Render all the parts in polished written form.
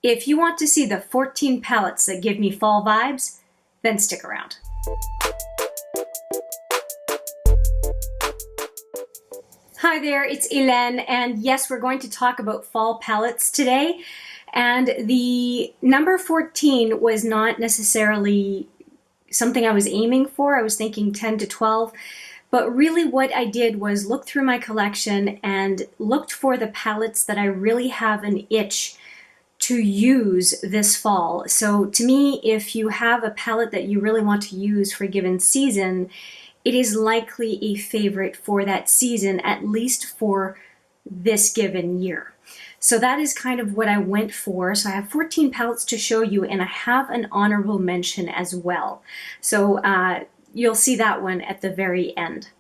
If you want to see the 14 palettes that give me fall vibes, then stick around. Hi there, it's Hélène, and yes, we're going to talk about fall palettes today. And the number 14 was not necessarily something I was aiming for. I was thinking 10 to 12. But really what I did was look through my collection and looked for the palettes that I really have an itch to use this fall. So to me, if you have a palette that you really want to use for a given season, it is likely a favorite for that season, at least for this given year. So that is kind of what I went for. So I have 14 palettes to show you, and I have an honorable mention as well. So you'll see that one at the very end.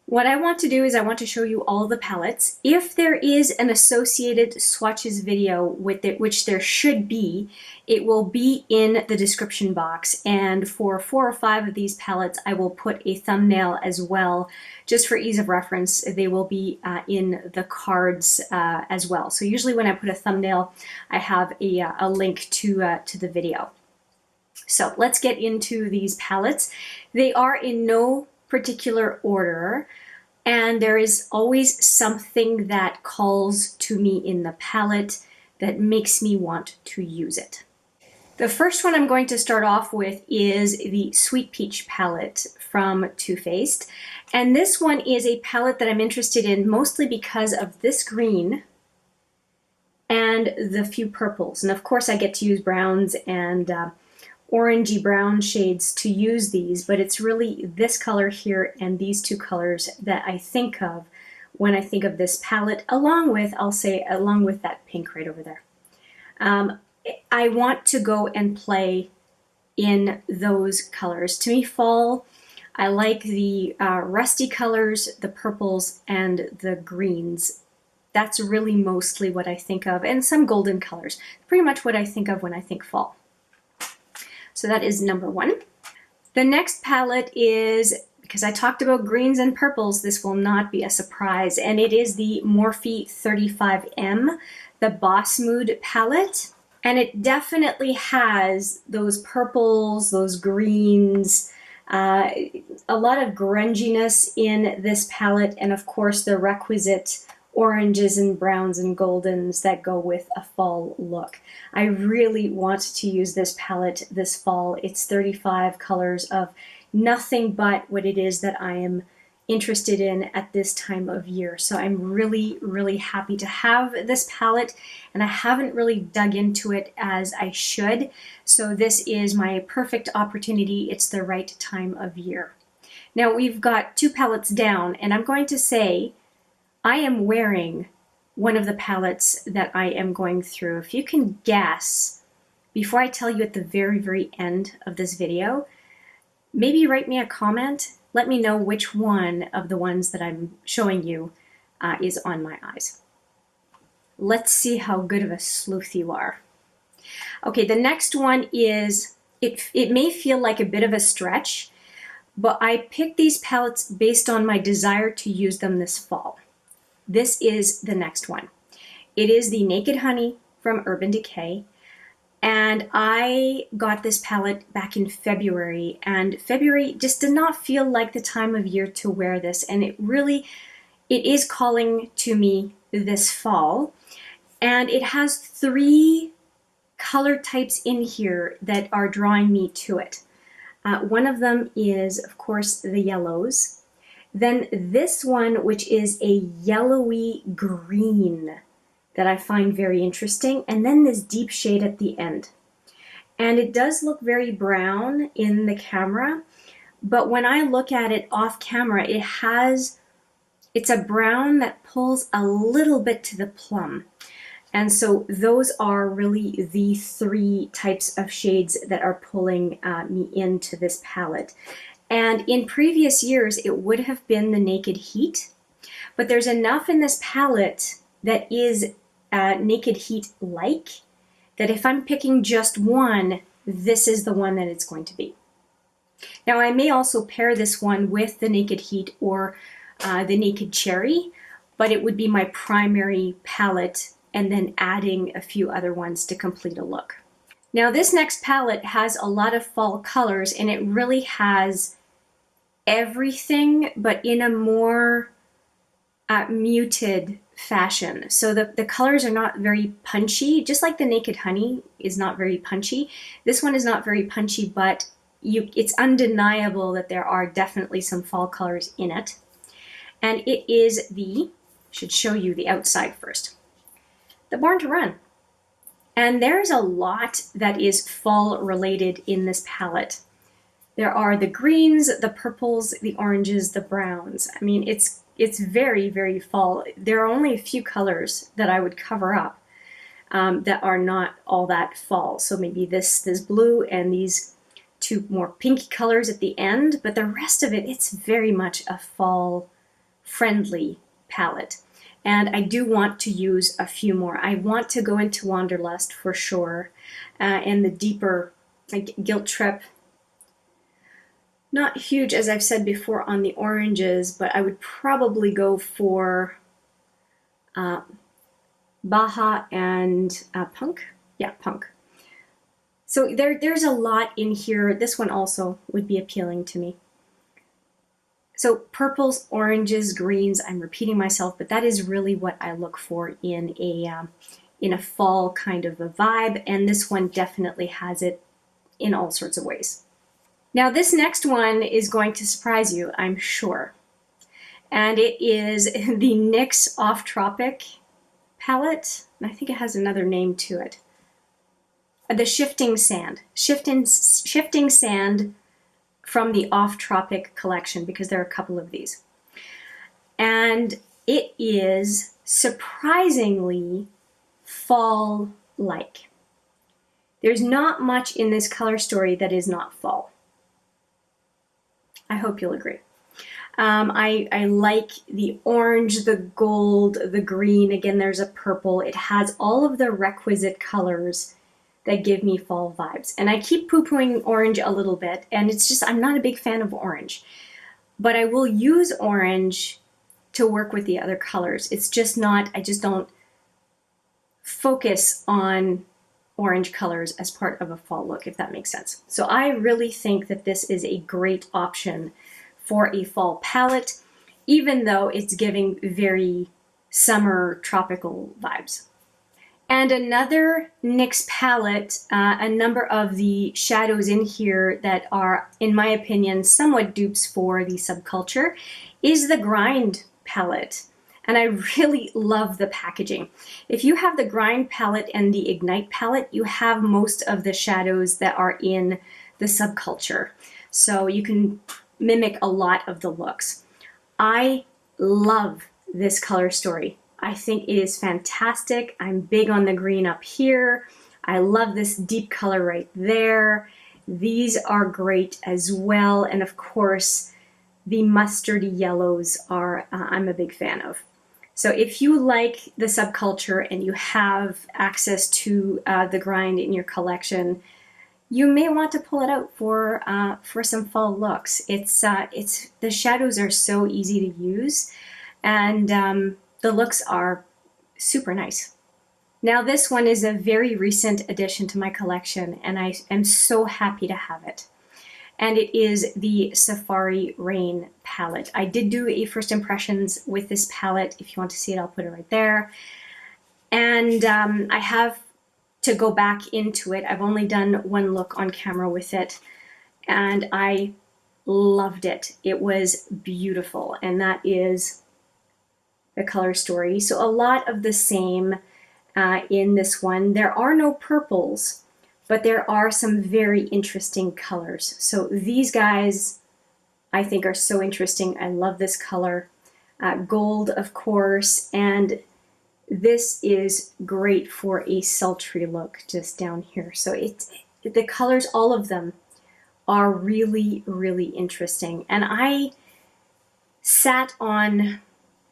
What I want to do is I want to show you all the palettes. If there is an associated swatches video with it, which there should be, it will be in the description box. And for 4 or 5 of these palettes, I will put a thumbnail as well. Just for ease of reference, they will be in the cards as well. So usually when I put a thumbnail, I have a link to the video. So let's get into these palettes. They are in no particular order, and there is always something that calls to me in the palette that makes me want to use it. The first one I'm going to start off with is the Sweet Peach palette from Too Faced, and this one is a palette that I'm interested in mostly because of this green and the few purples, and of course I get to use browns and orangey brown shades to use these, but it's really this color here and these 2 colors that I think of when I think of this palette, along with, I'll say, along with that pink right over there. I want to go and play in those colors. To me, fall, I like the rusty colors, the purples, and the greens. That's really mostly what I think of, and some golden colors. Pretty much what I think of when I think fall. So that is number 1. The next palette is, because I talked about greens and purples, this will not be a surprise, and it is the Morphe 35M, the Boss Mood palette. And it definitely has those purples, those greens, a lot of grunginess in this palette, and of course the requisite oranges and browns and goldens that go with a fall look. I really want to use this palette this fall. It's 35 colors of nothing but what it is that I am interested in at this time of year. So I'm really, really happy to have this palette, and I haven't really dug into it as I should. So this is my perfect opportunity. It's the right time of year. Now we've got 2 palettes down, and I'm going to say I am wearing one of the palettes that I am going through. If you can guess, before I tell you at the very, very end of this video, maybe write me a comment. Let me know which one of the ones that I'm showing you is on my eyes. Let's see how good of a sleuth you are. Okay, the next one is, it may feel like a bit of a stretch, but I picked these palettes based on my desire to use them this fall. This is the next one. It is the Naked Honey from Urban Decay, and I got this palette back in February, and February just did not feel like the time of year to wear this, and it is calling to me this fall. And it has 3 color types in here that are drawing me to it. One of them is, of course, the yellows. Then this one, which is a yellowy green that I find very interesting, and then this deep shade at the end. And it does look very brown in the camera, but when I look at it off camera, it's a brown that pulls a little bit to the plum. And so those are really the 3 types of shades that are pulling me into this palette. And in previous years, it would have been the Naked Heat, but there's enough in this palette that is Naked Heat-like, that if I'm picking just one, this is the one that it's going to be. Now, I may also pair this one with the Naked Heat or the Naked Cherry, but it would be my primary palette and then adding a few other ones to complete a look. Now this next palette has a lot of fall colors, and it really has everything, but in a more muted fashion. So the colors are not very punchy, just like the Naked Honey is not very punchy. This one is not very punchy, but it's undeniable that there are definitely some fall colors in it. And it is should show you the outside first, the Born to Run. And there's a lot that is fall related in this palette. There are the greens, the purples, the oranges, the browns. I mean, it's very, very fall. There are only a few colors that I would cover up that are not all that fall. So maybe this blue and these two more pinky colors at the end, but the rest of it, it's very much a fall friendly palette. And I do want to use a few more. I want to go into Wanderlust for sure, and the deeper, like Guilt Trip. Not huge, as I've said before, on the oranges, but I would probably go for Baja and Punk. Yeah, Punk. So there's a lot in here. This one also would be appealing to me. So purples, oranges, greens, I'm repeating myself, but that is really what I look for in a fall kind of a vibe, and this one definitely has it in all sorts of ways. Now this next one is going to surprise you, I'm sure. And it is the NYX Off Tropic palette. And I think it has another name to it. The Shifting Sand. Shifting Sand from the Off Tropic collection, because there are a couple of these. And it is surprisingly fall-like. There's not much in this color story that is not fall. I hope you'll agree. I like the orange, the gold, the green. Again, there's a purple. It has all of the requisite colors that give me fall vibes. And I keep poo-pooing orange a little bit, and it's just, I'm not a big fan of orange. But I will use orange to work with the other colors. It's just not, I just don't focus on orange colors as part of a fall look, if that makes sense. So I really think that this is a great option for a fall palette, even though it's giving very summer tropical vibes. And another NYX palette, a number of the shadows in here that are, in my opinion, somewhat dupes for the Subculture, is the Grind palette. And I really love the packaging. If you have the Grind palette and the Ignite palette, you have most of the shadows that are in the Subculture. So you can mimic a lot of the looks. I love this color story. I think it is fantastic. I'm big on the green up here. I love this deep color right there. These are great as well. And of course, the mustardy yellows are, I'm a big fan of. So if you like the Subculture and you have access to the Grind in your collection, you may want to pull it out for some fall looks. The shadows are so easy to use, and the looks are super nice. Now this one is a very recent addition to my collection, and I am so happy to have it. And it is the Safari Raine palette. I did do a first impressions with this palette. If you want to see it, I'll put it right there. And I have to go back into it. I've only done one look on camera with it, and I loved it. It was beautiful, and that is the color story. So a lot of the same in this one. There are no purples, but there are some very interesting colors. So these guys I think are so interesting. I love this color. Gold, of course, and this is great for a sultry look just down here. So the colors, all of them, are really, really interesting. And I sat on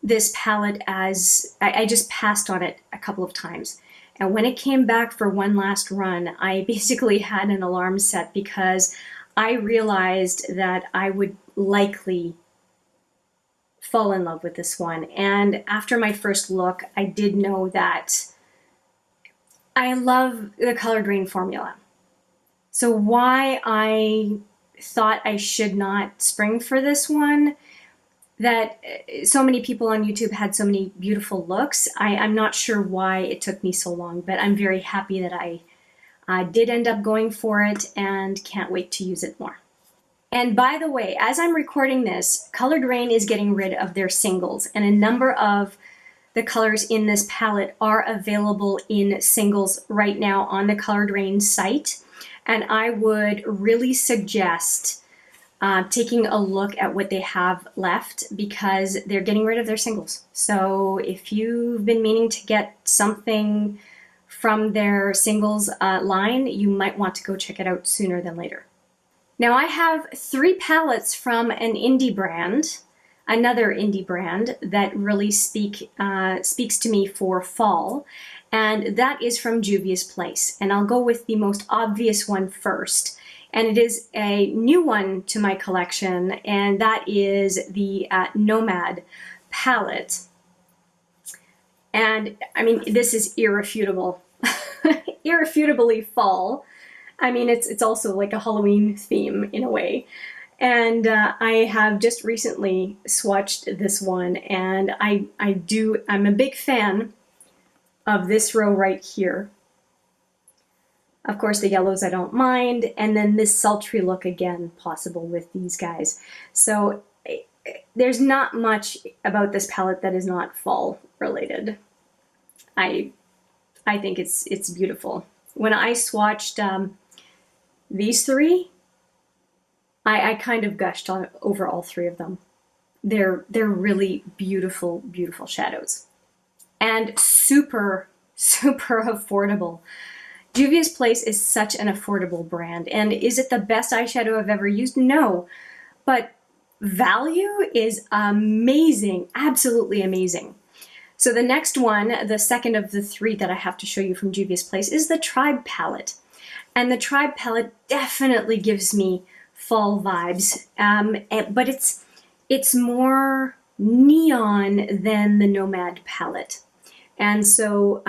this palette as, I just passed on it a couple of times. And when it came back for one last run, I basically had an alarm set because I realized that I would likely fall in love with this one. And after my first look, I did know that I love the colored Raine formula. So why I thought I should not spring for this one, that so many people on YouTube had so many beautiful looks. I'm not sure why it took me so long, but I'm very happy that I did end up going for it and can't wait to use it more. And by the way, as I'm recording this, Colored Raine is getting rid of their singles, and a number of the colors in this palette are available in singles right now on the Colored Raine site. And I would really suggest taking a look at what they have left, because they're getting rid of their singles. So if you've been meaning to get something from their singles line, you might want to go check it out sooner than later. Now I have 3 palettes from an indie brand, another indie brand that really speaks to me for fall, and that is from Juvia's Place. And I'll go with the most obvious one first, and it is a new one to my collection, and that is the Nomad palette. And I mean, this is irrefutable, irrefutably fall. I mean, it's also like a Halloween theme in a way. And I have just recently swatched this one, and I'm a big fan of this row right here. Of course, the yellows I don't mind, and then this sultry look again possible with these guys. So there's not much about this palette that is not fall related. I think it's beautiful. When I swatched these 3, I kind of gushed over all 3 of them. They're really beautiful, beautiful shadows. And super, super affordable. Juvia's Place is such an affordable brand. And is it the best eyeshadow I've ever used? No. But value is amazing, absolutely amazing. So the next one, the second of the 3 that I have to show you from Juvia's Place, is the Tribe palette. And the Tribe palette definitely gives me fall vibes, but it's more neon than the Nomad palette. And so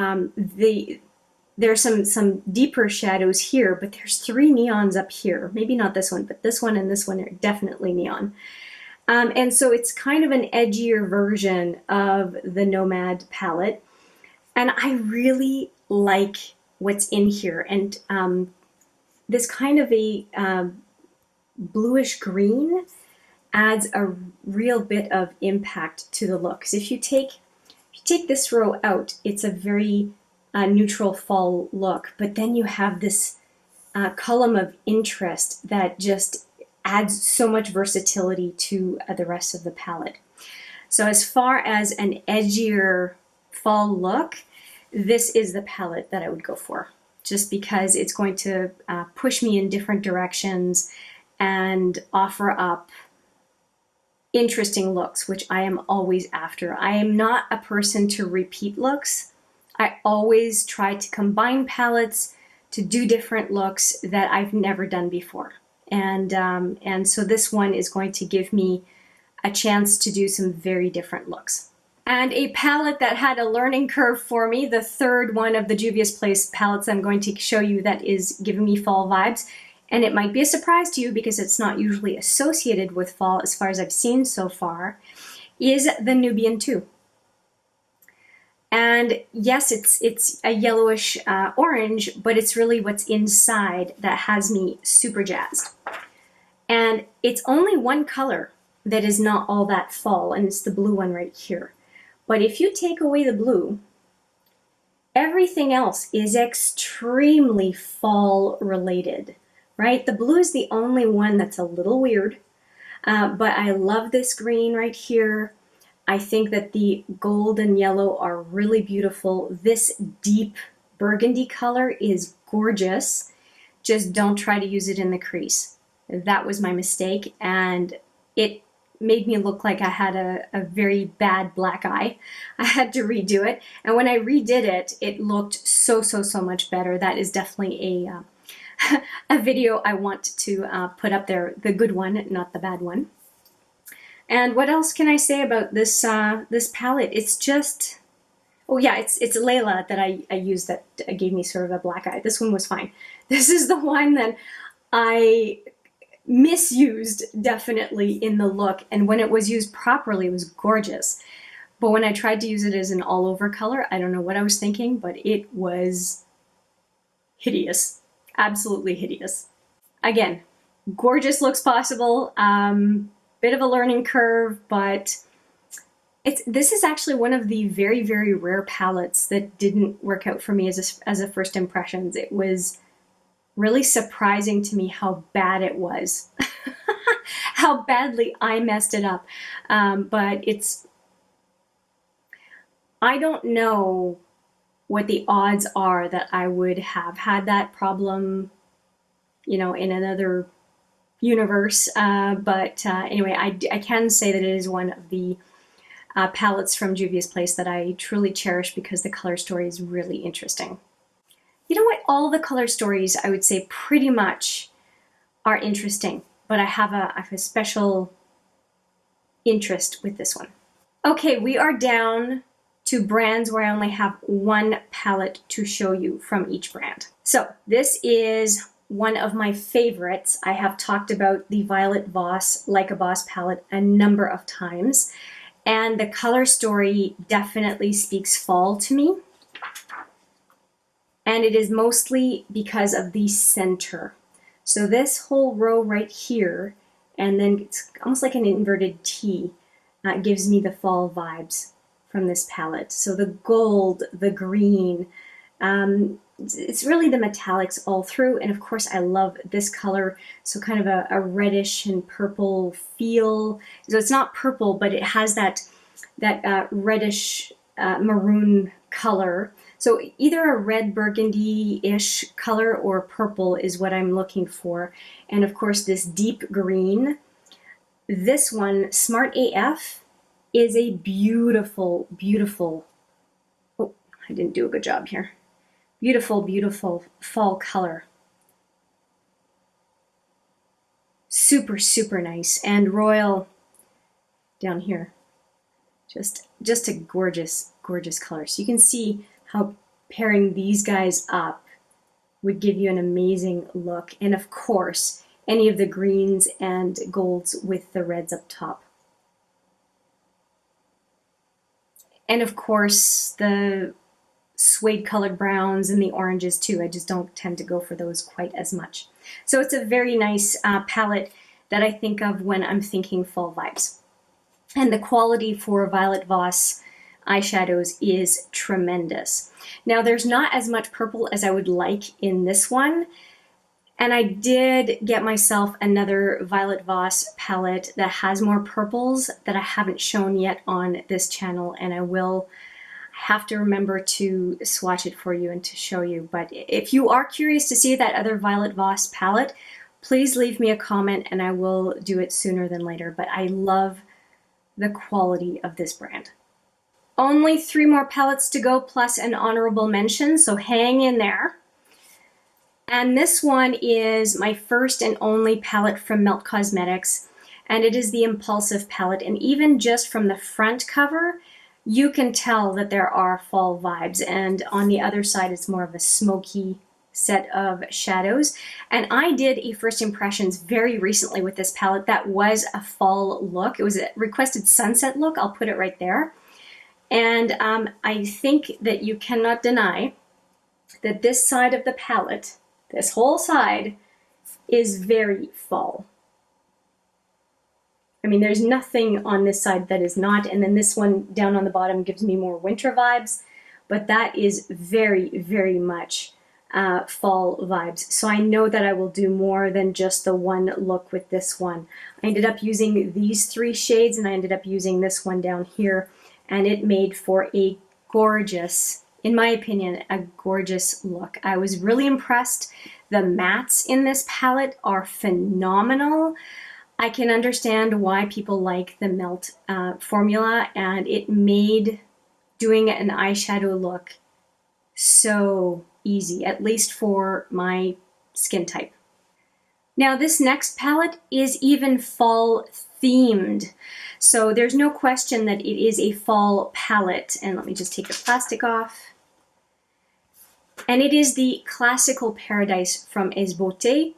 there's some deeper shadows here, but there's 3 neons up here. Maybe not this one, but this one and this one are definitely neon. And so it's kind of an edgier version of the Nomad palette. And I really like what's in here. And this kind of a bluish green adds a real bit of impact to the look. Because if you take this row out, it's a very neutral fall look, but then you have this column of interest that just adds so much versatility to the rest of the palette. So as far as an edgier fall look, this is the palette that I would go for, just because it's going to push me in different directions and offer up interesting looks, which I am always after. I am not a person to repeat looks. I always try to combine palettes to do different looks that I've never done before. And so this one is going to give me a chance to do some very different looks. And a palette that had a learning curve for me, the third one of the Juvia's Place palettes I'm going to show you that is giving me fall vibes. And it might be a surprise to you because it's not usually associated with fall as far as I've seen so far, is the Nubian 2. And yes, it's a yellowish orange, but it's really what's inside that has me super jazzed. And it's only one color that is not all that fall, and it's the blue one right here. But if you take away the blue, everything else is extremely fall related, right? The blue is the only one that's a little weird, but I love this green right here. I think that the gold and yellow are really beautiful. This deep burgundy color is gorgeous. Just don't try to use it in the crease. That was my mistake, and it made me look like I had a very bad black eye. I had to redo it, and when I redid it, it looked so much better. That is definitely a video I want to put up there, the good one, not the bad one. And what else can I say about this this palette? It's just, Oh yeah, it's Layla that I used that gave me sort of a black eye. This one was fine. This is the one that I misused definitely in the look, and when it was used properly, it was gorgeous. But when I tried to use it as an all-over color, I don't know what I was thinking, but it was hideous. Absolutely hideous. Again, gorgeous looks possible. Bit of a learning curve, but this is actually one of the very, very rare palettes that didn't work out for me as a first impressions. It was really surprising to me how bad it was, how badly I messed it up. But I don't know what the odds are that I would have had that problem, you know, in another universe. But anyway, I can say that it is one of the palettes from Juvia's Place that I truly cherish because the color story is really interesting. You know what? All the color stories, I would say, pretty much are interesting, but I have a special interest with this one. Okay, we are down to brands where I only have one palette to show you from each brand. So this is one of my favorites. I have talked about the Violet Voss Like a Boss palette a number of times, and the color story definitely speaks fall to me. And it is mostly because of the center. So this whole row right here, and then it's almost like an inverted T, gives me the fall vibes from this palette. So the gold, the green, it's really the metallics all through. And of course I love this color. So kind of a reddish and purple feel. So it's not purple, but it has that reddish maroon color. So either a red burgundy-ish color or purple is what I'm looking for. And of course this deep green. This one, Smart AF, is a beautiful, beautiful, oh, I didn't do a good job here. Beautiful, beautiful fall color. Super, super nice. And royal down here. Just a gorgeous, gorgeous color. So you can see how pairing these guys up would give you an amazing look. And of course, any of the greens and golds with the reds up top. And of course, the suede colored browns and the oranges too. I just don't tend to go for those quite as much. So it's a very nice palette that I think of when I'm thinking fall vibes. And the quality for Violet Voss eyeshadows is tremendous. Now there's not as much purple as I would like in this one, and I did get myself another Violet Voss palette that has more purples that I haven't shown yet on this channel, and I will have to remember to swatch it for you and to show you. But if you are curious to see that other Violet Voss palette, please leave me a comment and I will do it sooner than later. But I love the quality of this brand. Only 3 more palettes to go, plus an honorable mention, so hang in there. And this one is my first and only palette from Melt Cosmetics, and it is the Impulsive palette. And even just from the front cover, you can tell that there are fall vibes, and on the other side it's more of a smoky set of shadows. And I did a first impressions very recently with this palette that was a fall look. It was a requested sunset look. I'll put it right there. And I think that you cannot deny that this side of the palette, this whole side, is very fall. I mean, there's nothing on this side that is not, and then this one down on the bottom gives me more winter vibes, but that is very, very much fall vibes. So I know that I will do more than just the one look with this one. I ended up using these 3 shades, and I ended up using this one down here, and it made for a gorgeous, in my opinion, a gorgeous look. I was really impressed. The mattes in this palette are phenomenal. I can understand why people like the Melt formula, and it made doing an eyeshadow look so easy, at least for my skin type. Now this next palette is even fall themed. So there's no question that it is a fall palette. And let me just take the plastic off. And it is the Classical Paradise from Beaute.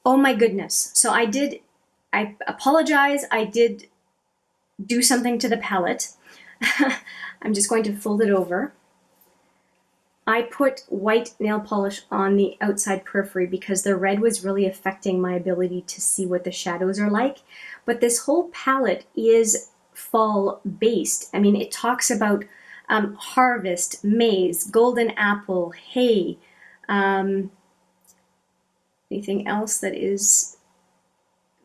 Oh my goodness. So I apologize, I did do something to the palette. I'm just going to fold it over. I put white nail polish on the outside periphery because the red was really affecting my ability to see what the shadows are like. But this whole palette is fall based. I mean, it talks about harvest, maize, golden apple, hay, anything else that is,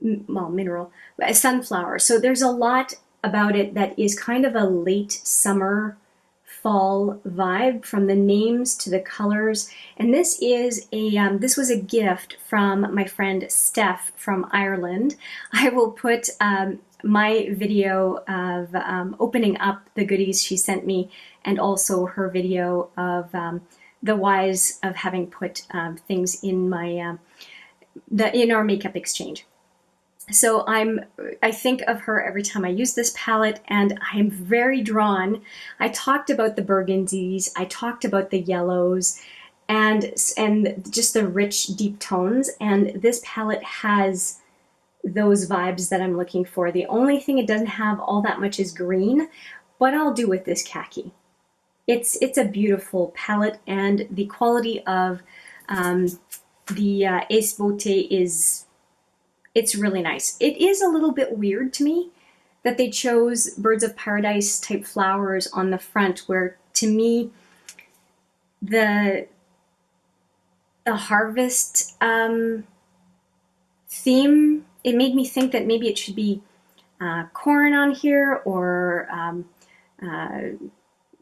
well, mineral, sunflower. So there's a lot about it that is kind of a late summer fall vibe, from the names to the colors. And this is this was a gift from my friend Steph from Ireland. I will put my video of opening up the goodies she sent me, and also her video of the whys of having put things in my in our makeup exchange. So I think of her every time I use this palette, and I'm very drawn. I talked about the burgundies, I talked about the yellows, and just the rich deep tones, and this palette has those vibes that I'm looking for. The only thing it doesn't have all that much is green, but I'll do with this khaki. It's a beautiful palette, and the quality of the Beaute is, it's really nice. It is a little bit weird to me that they chose birds of paradise type flowers on the front, where to me the harvest theme, it made me think that maybe it should be corn on here, or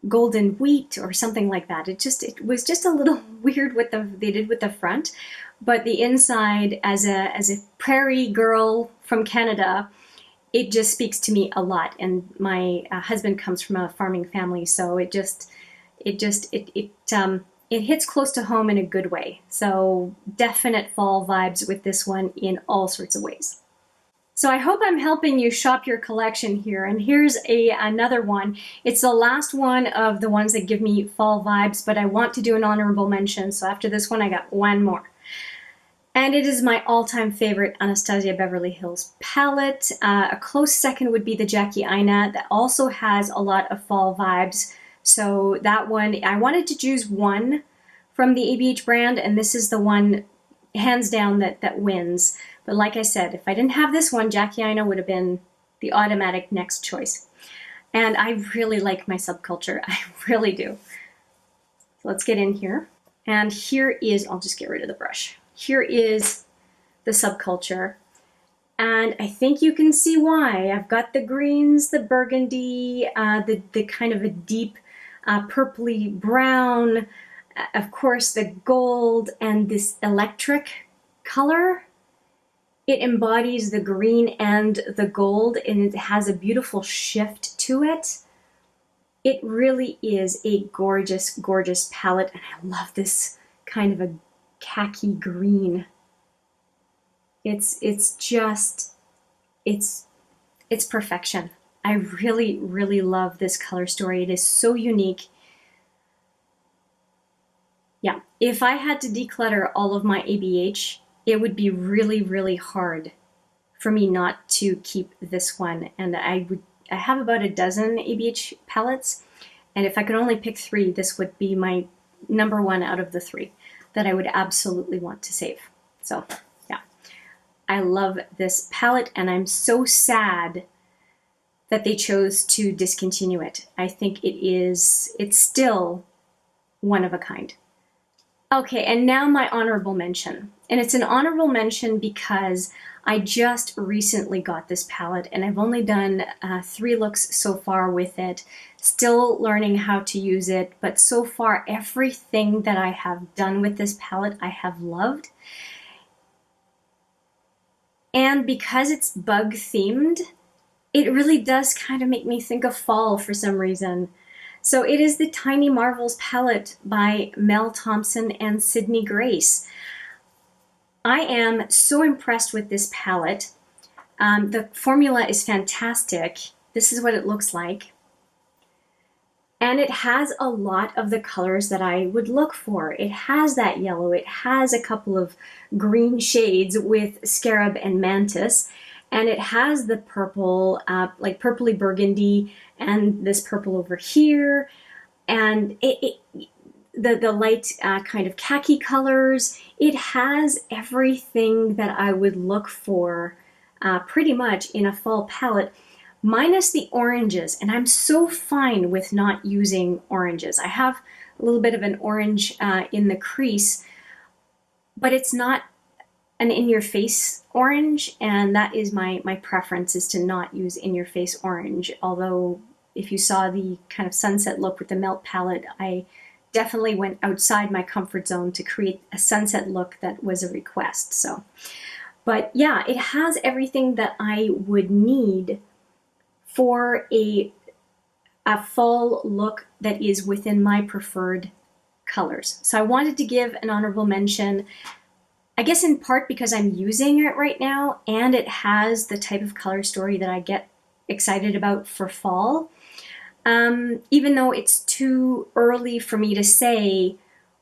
golden wheat or something like that. It was just a little weird what they did with the front. But the inside, as a prairie girl from Canada, it just speaks to me a lot. And my husband comes from a farming family, so it hits close to home in a good way. So definite fall vibes with this one in all sorts of ways. So I hope I'm helping you shop your collection here. And here's another one. It's the last one of the ones that give me fall vibes, but I want to do an honorable mention. So after this one, I got one more. And it is my all-time favorite Anastasia Beverly Hills palette. A close second would be the Jackie Aina, that also has a lot of fall vibes. So that one, I wanted to choose one from the ABH brand, and this is the one, hands down, that wins. But like I said, if I didn't have this one, Jackie Aina would have been the automatic next choice. And I really like my Subculture. I really do. So let's get in here. And here is, I'll just get rid of the brush. Here is the Subculture. And I think you can see why. I've got the greens, the burgundy, the kind of a deep purpley brown, of course the gold, and this electric color. It embodies the green and the gold, and it has a beautiful shift to it. It really is a gorgeous, gorgeous palette, and I love this kind of a khaki green. It's perfection. I really, really love this color story. It is so unique. Yeah, if I had to declutter all of my ABH, it would be really, really hard for me not to keep this one. And I have about a dozen ABH palettes, and if I could only pick 3, this would be my number 1 out of the 3 that I would absolutely want to save. So yeah, I love this palette, and I'm so sad that they chose to discontinue it. I think it's still one of a kind. Okay, and now my honorable mention. And it's an honorable mention because I just recently got this palette, and I've only done 3 looks so far with it. Still learning how to use it, but so far everything that I have done with this palette I have loved. And because it's bug themed, it really does kind of make me think of fall for some reason. So it is the Tiny Marvels palette by Mel Thompson and Sydney Grace. I am so impressed with this palette. The formula is fantastic. This is what it looks like. And it has a lot of the colors that I would look for. It has that yellow. It has a couple of green shades with Scarab and Mantis. And it has the purple, like purpley burgundy, and this purple over here. And the light kind of khaki colors. It has everything that I would look for pretty much in a fall palette, minus the oranges. And I'm so fine with not using oranges. I have a little bit of an orange in the crease, but it's not an in-your-face orange, and that is my preference, is to not use in-your-face orange. Although if you saw the kind of sunset look with the Melt palette, I definitely went outside my comfort zone to create a sunset look that was a request. So, but yeah, it has everything that I would need for a fall look that is within my preferred colors. So I wanted to give an honorable mention, I guess in part because I'm using it right now, and it has the type of color story that I get excited about for fall. Even though it's too early for me to say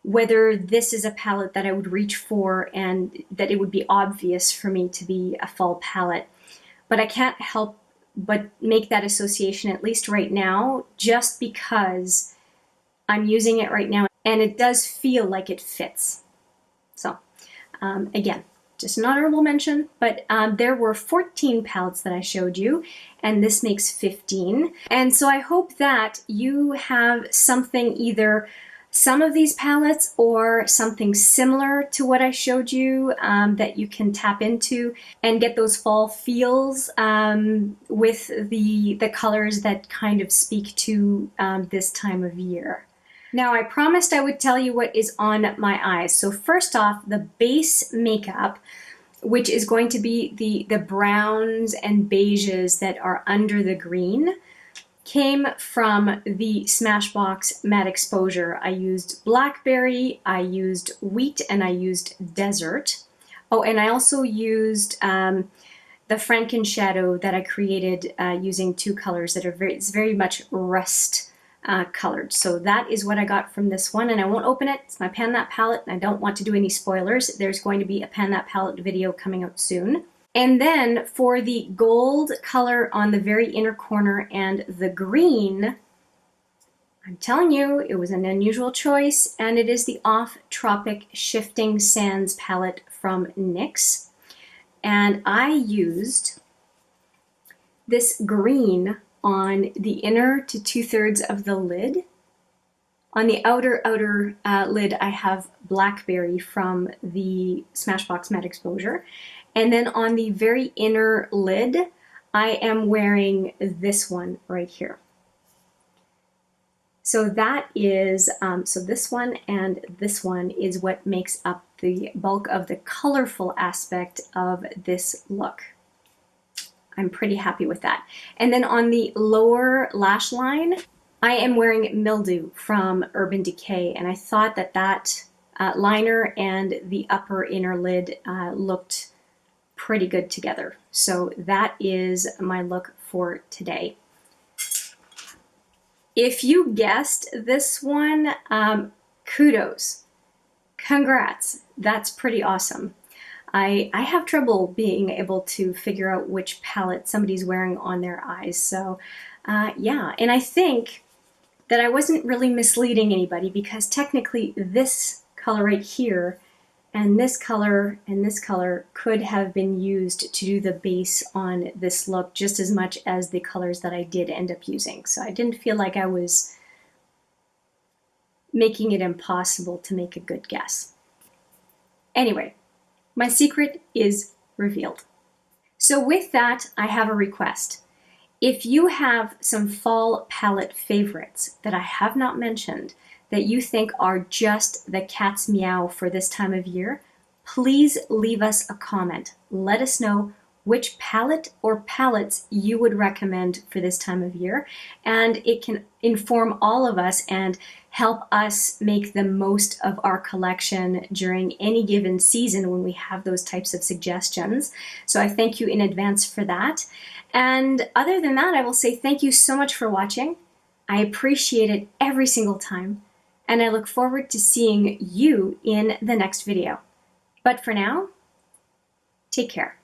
whether this is a palette that I would reach for and that it would be obvious for me to be a fall palette. But I can't help but make that association, at least right now, just because I'm using it right now and it does feel like it fits. So again, just an honorable mention, but there were 14 palettes that I showed you, and this makes 15. And so I hope that you have something, either some of these palettes or something similar to what I showed you, that you can tap into and get those fall feels with the colors that kind of speak to this time of year. Now, I promised I would tell you what is on my eyes. So first off, the base makeup, which is going to be the browns and beiges that are under the green, came from the Smashbox Matte Exposure. I used Blackberry, I used Wheat, and I used Desert. Oh, and I also used the Franken Shadow that I created using two colors that are it's very much rust colored. So that is what I got from this one, and I won't open it. It's my Pan That palette, and I don't want to do any spoilers. There's going to be a Pan That palette video coming out soon. And then for the gold color on the very inner corner and the green, I'm telling you, it was an unusual choice, and it is the Off Tropic Shifting Sands palette from NYX. And I used this green on the inner to 2/3 of the lid. On the outer lid, I have Blackberry from the Smashbox Matte Exposure. And then on the very inner lid, I am wearing this one right here. So that is, so this one and this one is what makes up the bulk of the colorful aspect of this look. I'm pretty happy with that. And then on the lower lash line, I am wearing Mildew from Urban Decay, and I thought that that liner and the upper inner lid looked pretty good together. So that is my look for today. If you guessed this one, kudos. Congrats. That's pretty awesome. I have trouble being able to figure out which palette somebody's wearing on their eyes. So yeah, and I think that I wasn't really misleading anybody, because technically this color right here and this color could have been used to do the base on this look just as much as the colors that I did end up using. So I didn't feel like I was making it impossible to make a good guess. Anyway, my secret is revealed. So with that, I have a request. If you have some fall palette favorites that I have not mentioned that you think are just the cat's meow for this time of year, please leave us a comment. Let us know which palette or palettes you would recommend for this time of year, and it can inform all of us and help us make the most of our collection during any given season when we have those types of suggestions. So I thank you in advance for that. And other than that, I will say thank you so much for watching. I appreciate it every single time, and I look forward to seeing you in the next video. But for now, take care.